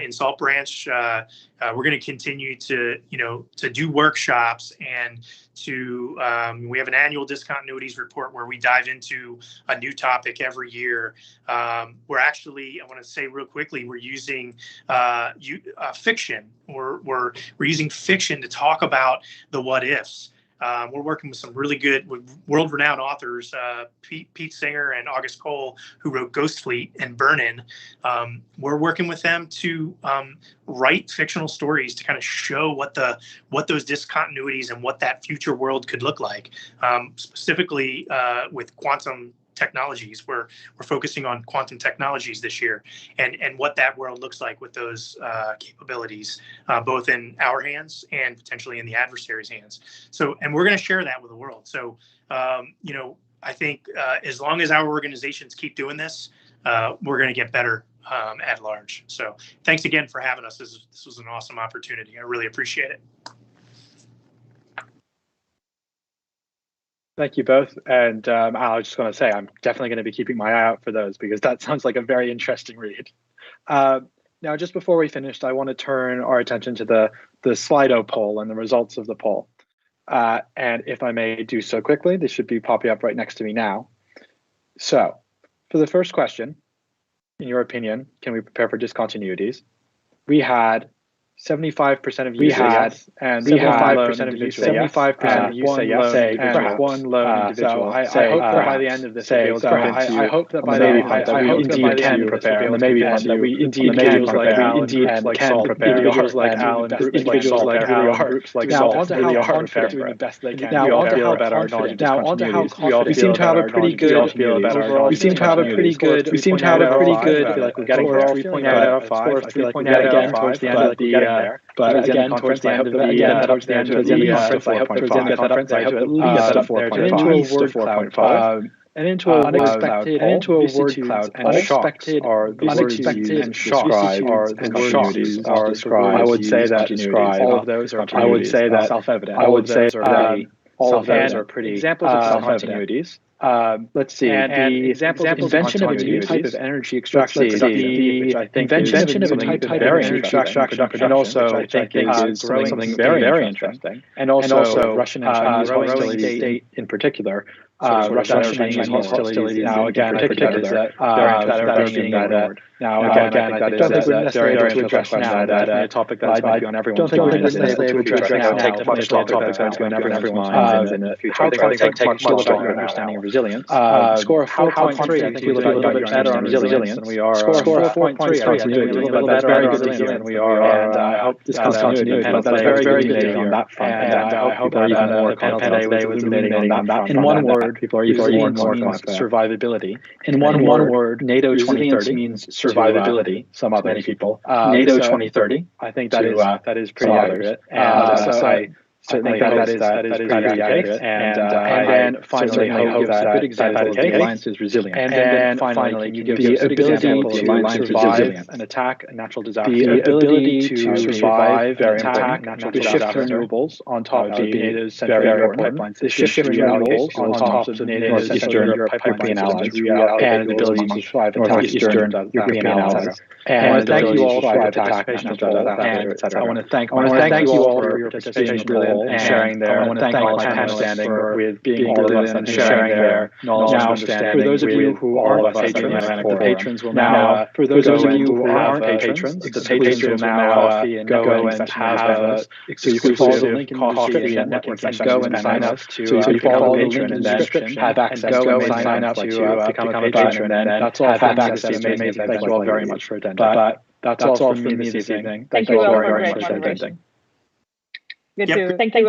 in Salt Branch. We're going to continue to do workshops and we have an annual discontinuities report where we dive into a new topic every year. We're actually, I want to say real quickly, we're using fiction. We're using fiction to talk about the what ifs. We're working with some really good, world-renowned authors, Pete Singer and August Cole, who wrote Ghost Fleet and Burn-In. We're working with them to write fictional stories to kind of show what those discontinuities and what that future world could look like. Specifically with quantum technologies, we're focusing on quantum technologies this year, and what that world looks like with those capabilities, both in our hands and potentially in the adversary's hands. So, and we're going to share that with the world. So, I think as long as our organizations keep doing this, we're going to get better at large. So, thanks again for having us. This was an awesome opportunity. I really appreciate it. Thank you both. And I was just going to say, I'm definitely going to be keeping my eye out for those, because that sounds like a very interesting read. Now, just before we finished, I want to turn our attention to the Slido poll and the results of the poll. And if I may do so quickly, they should be popping up right next to me now. So for the first question, in your opinion, can we prepare for discontinuities? We had 75% of you say yes, and 75% of you say yes. 75% of you say yes, and one lone individual. I hope that by the end of this, I hope that by the end that we indeed can prepare. And the maybe that we indeed can prepare. Indeed can prepare. Individuals like Al and individuals like Al and groups like Salt really are doing the best they can. Now, on to how confident. Now, on to how confident. We seem to have a pretty good. We seem to have a pretty good. We seem to have a pretty good. I feel like we're getting 3.8 out of 5. I feel like we're getting again towards the end of the. There. But again, towards the end of the conference, I hope towards the end of the conference, I hope at least a 4.5. And into a unexpected, and into a word cloud, and shocks are the words used and shocks are the words are described. I would say that all of those are. I would say that self-evident. I would say that all of those are pretty examples of self-continuities. Let's see. The invention of a new type of energy extraction, the invention of a new type of energy extraction, and also I think is something very interesting. And also Russian and Chinese hostility in particular. Russian and Chinese hostilities now again, I think that is that are being ignored. Now again, I don't think we're necessarily able to address now that a topic that's going to be on everyone's mind. Don't think we're necessarily able to address now. Take much a topic that's going to be on everyone's minds in the future. How to take much about your understanding of resilience. Score of 4.3. I think we feel a little bit better on resilience than we are. Score of 4.3. I think we feel a little bit better on resilience than we are. And I hope Discontinuities that's very good on that front. And I hope that even more panel today was illuminating on that front. In one word, people are even more survivability. In one word, NATO 2030 means survivability. Some other people. NATO 2030. I think that is pretty accurate. And so certainly that is pretty accurate. And then finally, I hope that a good example of the alliance is resilience. And then finally, can you give the ability to survive and attack a natural disaster? The ability to survive and attack natural disaster. Renewables on top of NATO's Central Europe pipelines. The shift renewables on top of NATO's Eastern Europe pipeline allies, and the ability to survive and attack Eastern European allies. And I want to thank you all for your participation as well. I want to thank you all for your participation and sharing their. I want to thank all understanding with being brilliant and sharing their knowledge and understanding. For those of you who are patrons, the patrons will now. For those of you who aren't patrons, the patrons will now go and have exclusive coffee and networking go and sign up to follow the patron and then have access. Go and sign up to become a patron and then that's all. Have access to amazing. Thank you all very much for attending. But that's all from me this evening. Thank you all very much for attending. Good to thank you.